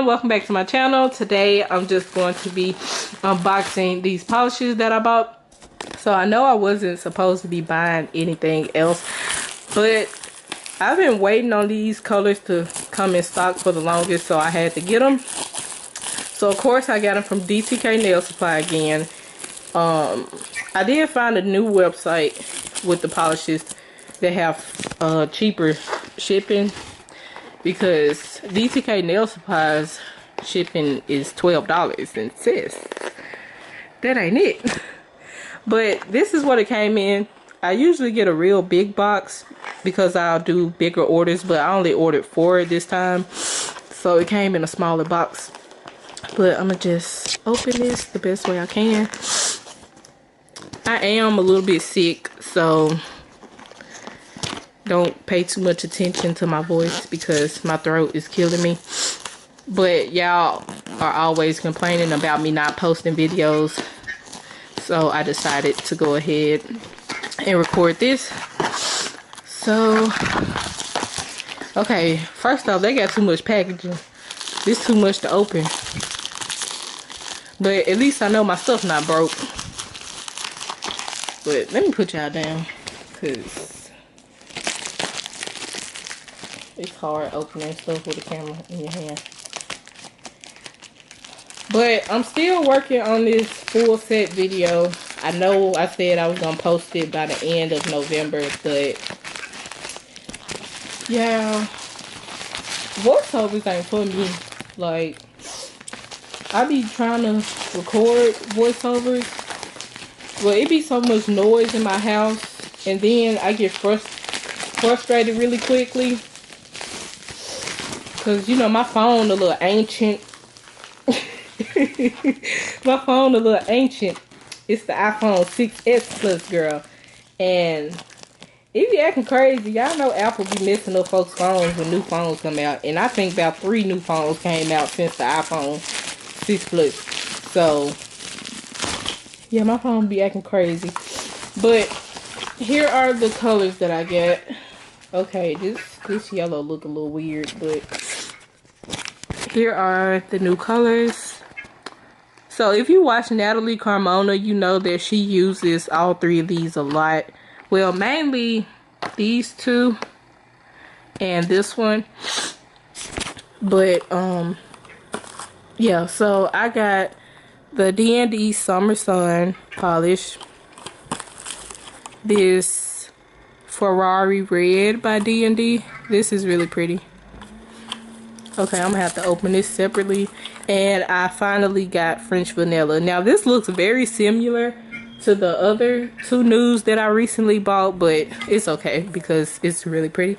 everyone, welcome back to my channel. Today I'm just going to be unboxing these polishes that I bought. So I know I wasn't supposed to be buying anything else, but I've been waiting on these colors to come in stock for the longest, so I had to get them. So of course I got them from DTK Nail Supply again. I did find a new website with the polishes that have cheaper shipping, because DTK Nail Supplies shipping is $12 and sis, that ain't it. But this is what it came in. I usually get a real big box because I'll do bigger orders, but I only ordered 4 this time, so it came in a smaller box. But I'm gonna just open this the best way I can. I am a little bit sick, so don't pay too much attention to my voice because my throat is killing me. But y'all are always complaining about me not posting videos, so I decided to go ahead and record this. So, okay, first off, they got too much packaging. This too much to open. But at least I know my stuff not broke. But let me put y'all down, because it's hard opening stuff with a camera in your hand. But I'm still working on this full set video. I know I said I was going to post it by the end of November, but yeah, voiceovers ain't for me. Like, I be trying to record voiceovers, but it be so much noise in my house, and then I get frustrated really quickly. Cause you know my phone a little ancient. My phone a little ancient. It's the iPhone 6S Plus, girl, and it be acting crazy. Y'all know Apple be messing up folks' phones when new phones come out, and I think about 3 new phones came out since the iPhone 6 Plus. So yeah, my phone be acting crazy. But here are the colors that I get. Okay, this yellow look a little weird, but here are the new colors. So if you watch Natalie Carmona, you know that she uses all 3 of these a lot. Well, mainly these 2 and this one. But yeah, so I got the DND Summer Sun polish. This Ferrari Red by DND. This is really pretty. Okay, I'm gonna have to open this separately. And I finally got French Vanilla. Now this looks very similar to the other 2 nudes that I recently bought, but it's okay because it's really pretty.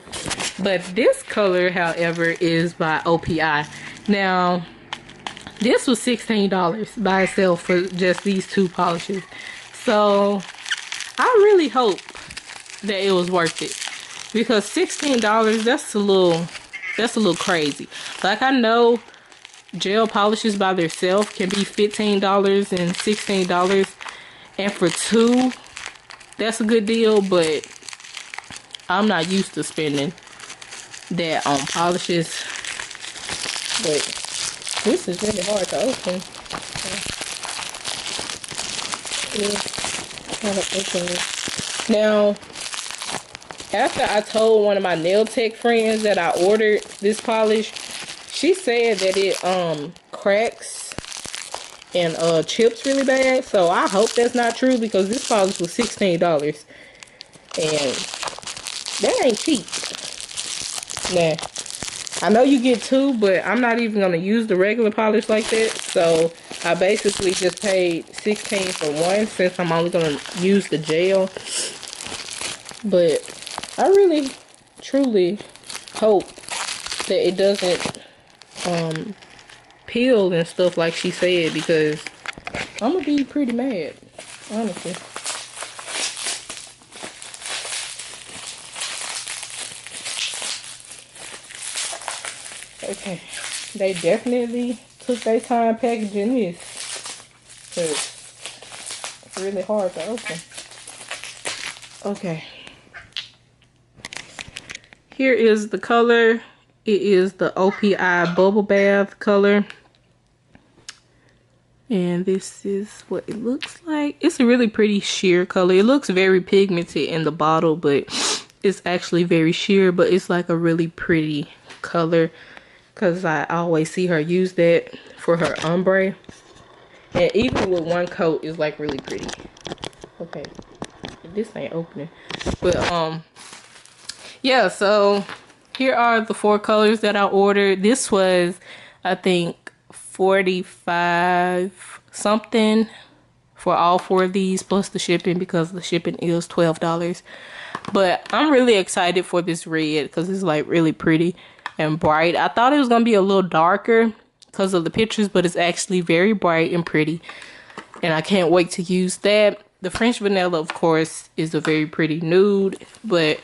But this color, however, is by OPI. Now this was $16 by itself for just these 2 polishes. So I really hope that it was worth it, because $16, that's a little crazy. Like, I know gel polishes by themselves can be $15 and $16, and for 2 that's a good deal, but I'm not used to spending that on polishes. But this is really hard to open. Now, after I told one of my nail tech friends that I ordered this polish, she said that it cracks and chips really bad. So I hope that's not true, because this polish was $16 and that ain't cheap. Nah, I know you get 2, but I'm not even gonna use the regular polish like that. So I basically just paid $16 for 1, since I'm only gonna use the gel. But I really, truly hope that it doesn't peel and stuff like she said, because I'm gonna be pretty mad, honestly. Okay, they definitely took their time packaging this, because it's really hard to open. Okay. Here is the color. It is the OPI Bubble Bath color. And this is what it looks like. It's a really pretty sheer color. It looks very pigmented in the bottle, but it's actually very sheer, but it's like a really pretty color because I always see her use that for her ombre. And even with one coat, it's like really pretty. Okay, this ain't opening. But yeah, so here are the 4 colors that I ordered. This was, I think, 45 something for all 4 of these plus the shipping, because the shipping is $12. But I'm really excited for this red because it's like really pretty and bright. I thought it was gonna be a little darker because of the pictures, but it's actually very bright and pretty, and I can't wait to use that. The French vanilla, of course, is a very pretty nude, but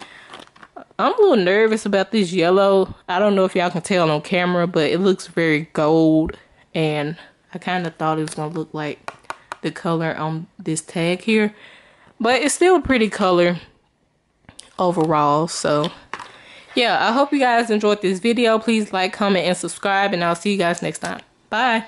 I'm a little nervous about this yellow. I don't know if y'all can tell on camera, but it looks very gold, and I kind of thought it was gonna look like the color on this tag here, but it's still a pretty color overall. So yeah, I hope you guys enjoyed this video. Please like, comment, and subscribe, and I'll see you guys next time. Bye.